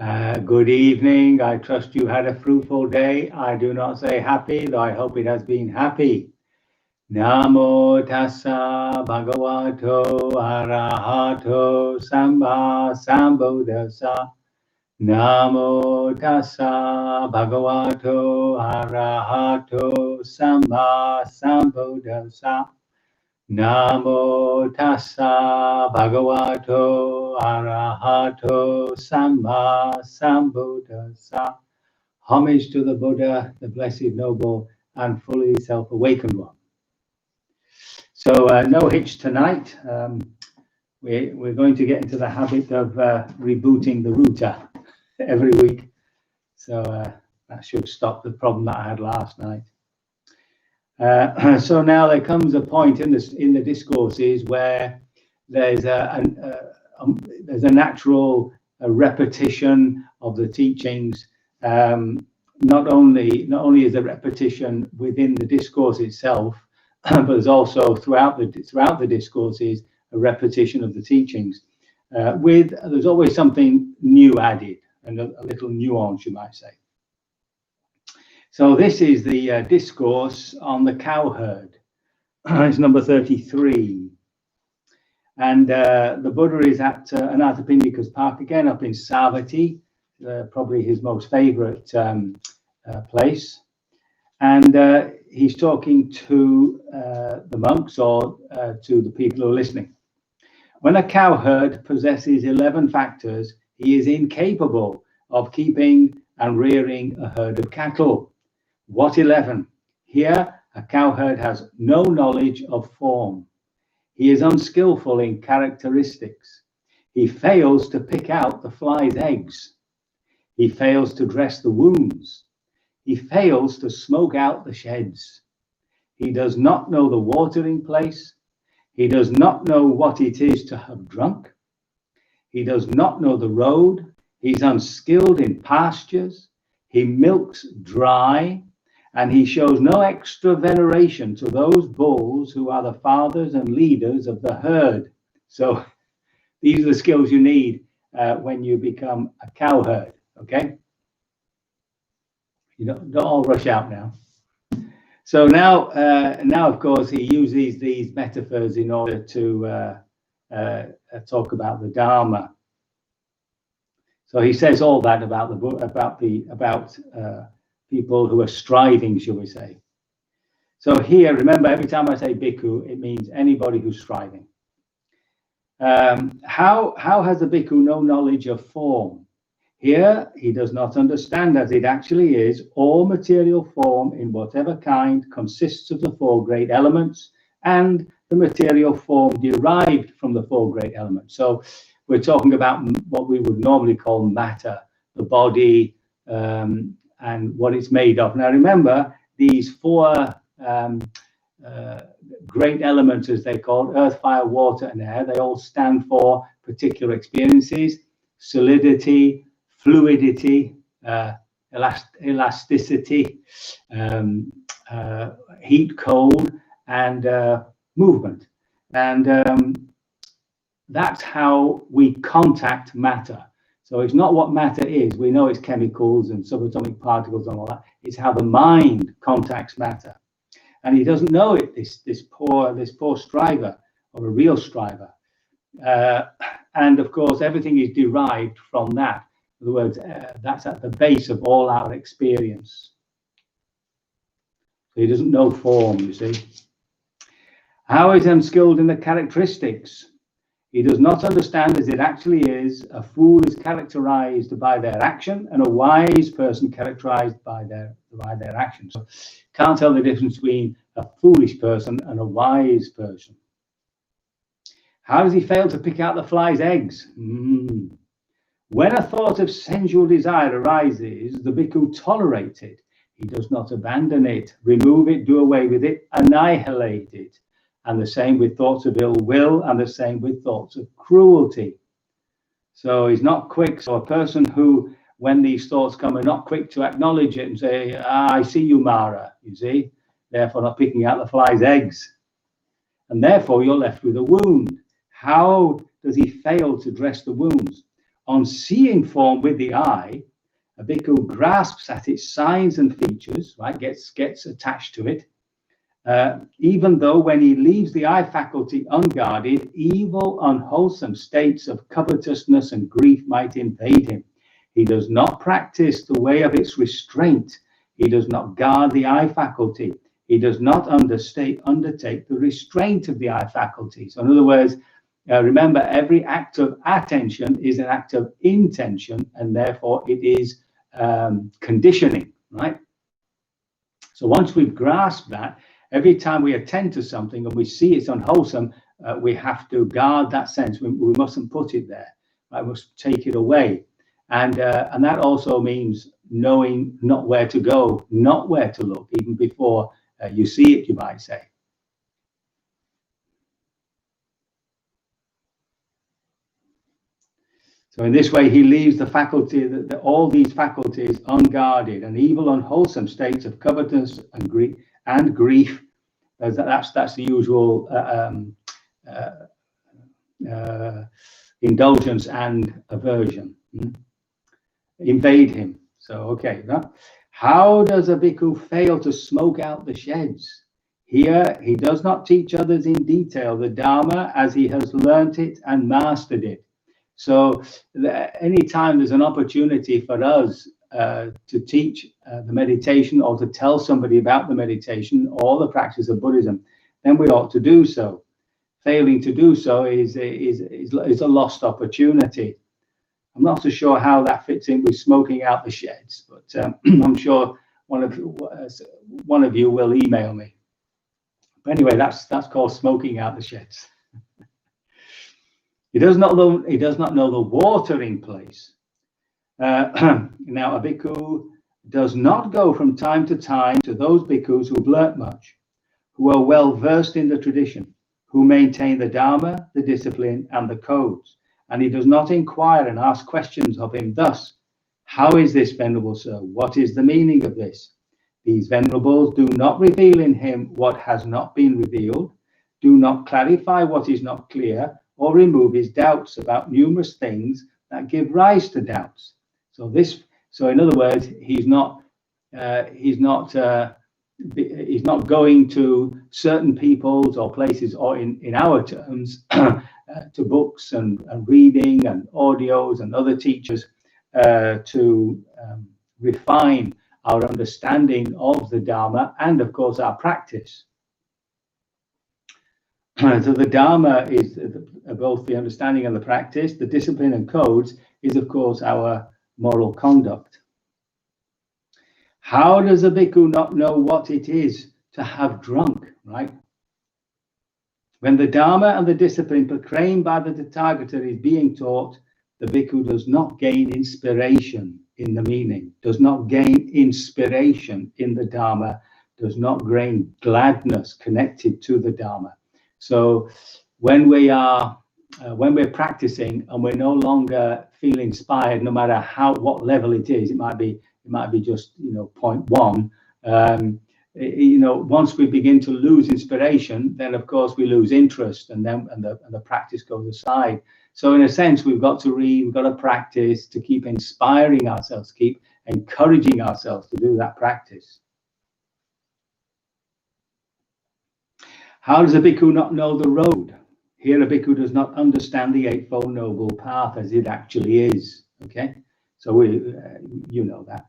Good evening. I trust you had a fruitful day. I do not say happy, though I hope it has been happy. Namo tassa bhagavato arahato samba sambuddhassa. Namo tassa bhagavato arahato samba sambuddhassa. Namo tassa bhagavato arahato samba sambuddhassa. Homage to the Buddha, the blessed, noble, and fully self-awakened one. So no hitch tonight. We're going to get into the habit of rebooting the router every week. So that should stop the problem that I had last night. So now there comes a point in the discourses where there's a natural repetition of the teachings. Not only is there repetition within the discourse itself, but there's also throughout the discourses a repetition of the teachings. There's always something new added and a little nuance, you might say. So this is the discourse on the Cowherd. It's number 33. And the Buddha is at Anathapindika's Park again up in Savatthi, probably his most favorite place. And he's talking to the monks or to the people who are listening. When a cowherd possesses 11 factors, he is incapable of keeping and rearing a herd of cattle. What 11? Here, a cowherd has no knowledge of form. He is unskillful in characteristics. He fails to pick out the fly's eggs. He fails to dress the wounds. He fails to smoke out the sheds. He does not know the watering place. He does not know what it is to have drunk. He does not know the road. He's unskilled in pastures. He milks dry. And he shows no extra veneration to those bulls who are the fathers and leaders of the herd. So these are the skills you need when you become a cowherd, okay? You don't all rush out now. So now, of course, he uses these metaphors in order to talk about the Dharma. So he says all that about people who are striving, shall we say. So here, remember, every time I say bhikkhu, it means anybody who's striving. How has the bhikkhu no knowledge of form? Here, he does not understand as it actually is, all material form in whatever kind consists of the four great elements and the material form derived from the four great elements. So we're talking about what we would normally call matter, the body, and what it's made of. Now remember, these four great elements, as they're called, earth, fire, water, and air, they all stand for particular experiences: solidity, fluidity, elasticity, heat, cold, and movement. And that's how we contact matter. So it's not what matter is. We know it's chemicals and subatomic particles and all that. It's how the mind contacts matter. And he doesn't know it, this poor striver, or a real striver. And of course, everything is derived from that. In other words, that's at the base of all our experience. So he doesn't know form, you see. How is he unskilled in the characteristics? He does not understand as it actually is. A fool is characterized by their action, and a wise person characterized by their action. So can't tell the difference between a foolish person and a wise person. How does he fail to pick out the fly's eggs? When a thought of sensual desire arises, the bhikkhu tolerates it. He does not abandon it, remove it, do away with it, annihilate it. And the same with thoughts of ill will, and the same with thoughts of cruelty. So he's not quick. So a person who, when these thoughts come, are not quick to acknowledge it and say, I see you, Mara, you see, therefore not picking out the fly's eggs. And therefore you're left with a wound. How does he fail to dress the wounds? On seeing form with the eye, a bhikkhu grasps at its signs and features, right? Gets attached to it. Even though when he leaves the eye faculty unguarded, evil, unwholesome states of covetousness and grief might invade him. He does not practice the way of its restraint. He does not guard the eye faculty. He does not undertake the restraint of the eye faculty. So in other words, remember, every act of attention is an act of intention, and therefore it is conditioning, right? So once we've grasped that, every time we attend to something and we see it's unwholesome, we have to guard that sense. We mustn't put it there. Right? We must take it away. And that also means knowing not where to go, not where to look, even before you see it, you might say. So in this way, he leaves the faculty, all these faculties unguarded, and evil, unwholesome states of covetousness and grief. That's the usual indulgence and aversion. Invade him. So, okay. How does a bhikkhu fail to smoke out the sheds? Here, he does not teach others in detail the Dharma as he has learnt it and mastered it. So, anytime there's an opportunity for us to teach the meditation, or to tell somebody about the meditation or the practice of Buddhism, then we ought to do so. Failing to do so is a lost opportunity. I'm not so sure how that fits in with smoking out the sheds, but I'm sure one of you will email me. But anyway, that's called smoking out the sheds. He does not know the watering place. Now, a bhikkhu does not go from time to time to those bhikkhus who've learnt much, who are well versed in the tradition, who maintain the Dharma, the discipline, and the codes. And he does not inquire and ask questions of him thus: how is this, Venerable Sir? What is the meaning of this? These venerables do not reveal in him what has not been revealed, do not clarify what is not clear, or remove his doubts about numerous things that give rise to doubts. So in other words, he's not going to certain peoples or places, or in our terms, to books and reading and audios and other teachers to refine our understanding of the Dharma and, of course, our practice. So the Dharma is both the understanding and the practice. The discipline and codes is, of course, our moral conduct. How does a bhikkhu not know what it is to have drunk, right? When the Dharma and the discipline proclaimed by the Tathagata is being taught, the bhikkhu does not gain inspiration in the meaning, does not gain inspiration in the Dharma, does not gain gladness connected to the Dharma. So when we're practicing and we're no longer feel inspired, no matter what level it is, it might be just 0.1. Once we begin to lose inspiration, then of course we lose interest, and the practice goes aside. So in a sense, we've got to read, we've got to practice to keep inspiring ourselves, keep encouraging ourselves to do that practice. How does a bhikkhu not know the road? Here, a bhikkhu does not understand the Eightfold Noble Path as it actually is. Okay, so you know that.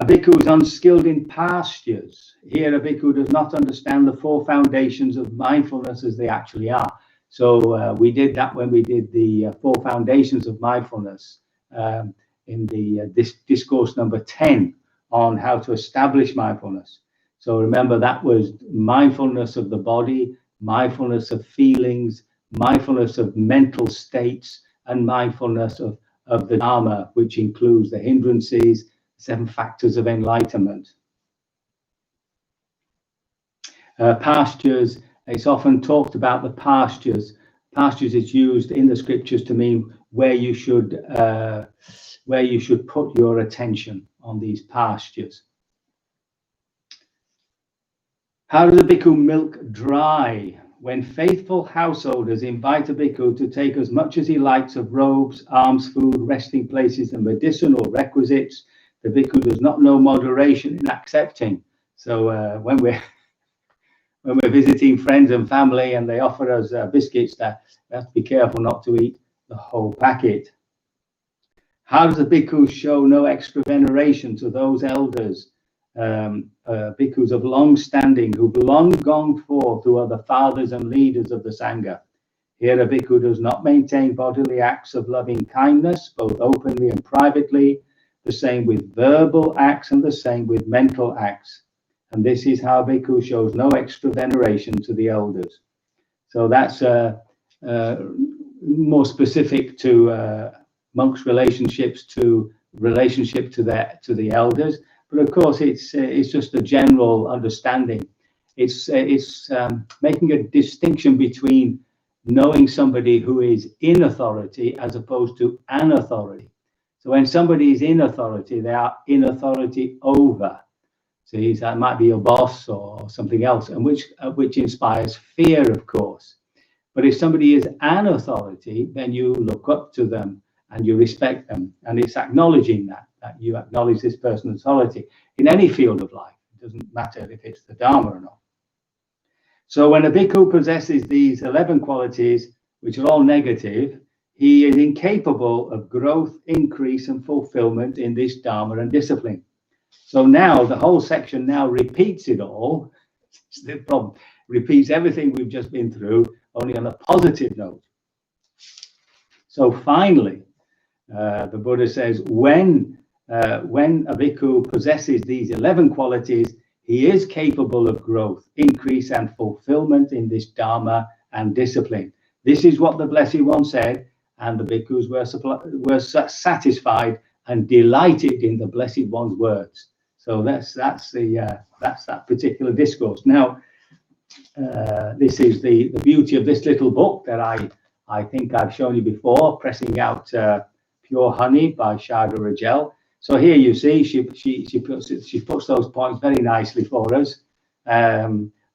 A bhikkhu is unskilled in pastures. Here, a bhikkhu does not understand the four foundations of mindfulness as they actually are. So we did that when we did the four foundations of mindfulness in the discourse number 10 on how to establish mindfulness. So remember, that was mindfulness of the body, mindfulness of feelings, mindfulness of mental states, and mindfulness of the Dharma, which includes the hindrances, 7 factors of enlightenment. Pastures, it's often talked about the pastures. Pastures is used in the scriptures to mean where you should put your attention on these pastures. How does a bhikkhu milk dry? when faithful householders invite a bhikkhu to take as much as he likes of robes, alms, food, resting places, and medicinal requisites, the bhikkhu does not know moderation in accepting. So when we're visiting friends and family and they offer us biscuits, that we have to be careful not to eat the whole packet. How does the bhikkhu show no extra veneration to those elders, bhikkhus of long standing, who've long gone forth, who are the fathers and leaders of the Sangha? Here a bhikkhu does not maintain bodily acts of loving kindness, both openly and privately, the same with verbal acts and the same with mental acts. And this is how bhikkhu shows no extra veneration to the elders. So that's more specific to monks' relationships to the elders. But of course, it's just a general understanding. It's making a distinction between knowing somebody who is in authority as opposed to an authority. So when somebody is in authority, they are in authority over. So that might be your boss or something else, and which inspires fear, of course. But if somebody is an authority, then you look up to them and you respect them, and it's acknowledging that you acknowledge this person's authority in any field of life. It doesn't matter if it's the Dharma or not. So when a bhikkhu possesses these 11 qualities, which are all negative, he is incapable of growth, increase, and fulfillment in this Dharma and discipline. So now the whole section now repeats it all. It's the problem. Repeats everything we've just been through, only on a positive note. So finally, the Buddha says, when a bhikkhu possesses these 11 qualities, he is capable of growth, increase, and fulfillment in this Dharma and discipline. This is what the Blessed One said, and the bhikkhus were satisfied and delighted in the Blessed One's words. So that's that particular discourse. Now, this is the beauty of this little book that I think I've shown you before, Pressing Out Pure Honey by Shardha Rajel. So here you see she puts those points very nicely for us.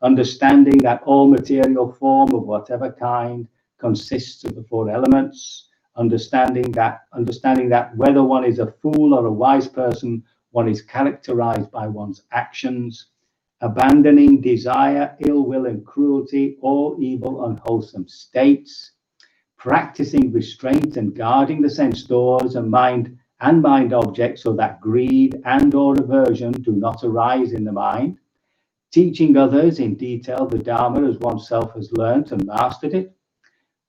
Understanding that all material form of whatever kind consists of the four elements. Understanding that whether one is a fool or a wise person, one is characterized by one's actions. Abandoning desire, ill will, and cruelty, all evil, unwholesome states. Practicing restraint and guarding the sense doors and mind objects so that greed and or aversion do not arise in the mind. Teaching others in detail the Dharma as oneself has learnt and mastered it.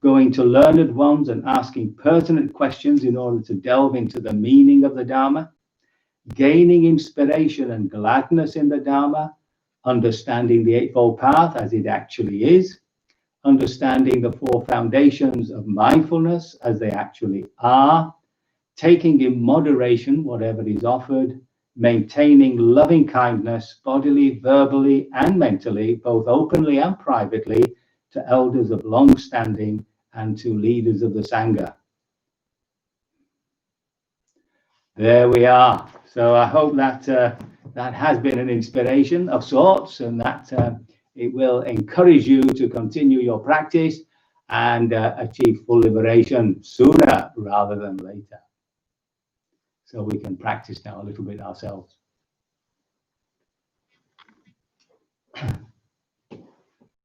Going to learned ones and asking pertinent questions in order to delve into the meaning of the Dharma. Gaining inspiration and gladness in the Dharma. Understanding the Eightfold Path as it actually is. Understanding the four foundations of mindfulness as they actually are. Taking in moderation whatever is offered. Maintaining loving kindness bodily, verbally, and mentally, both openly and privately, to elders of long standing and to leaders of the Sangha. There we are. So I hope that that has been an inspiration of sorts, and that it will encourage you to continue your practice and achieve full liberation sooner rather than later. So we can practice now a little bit ourselves.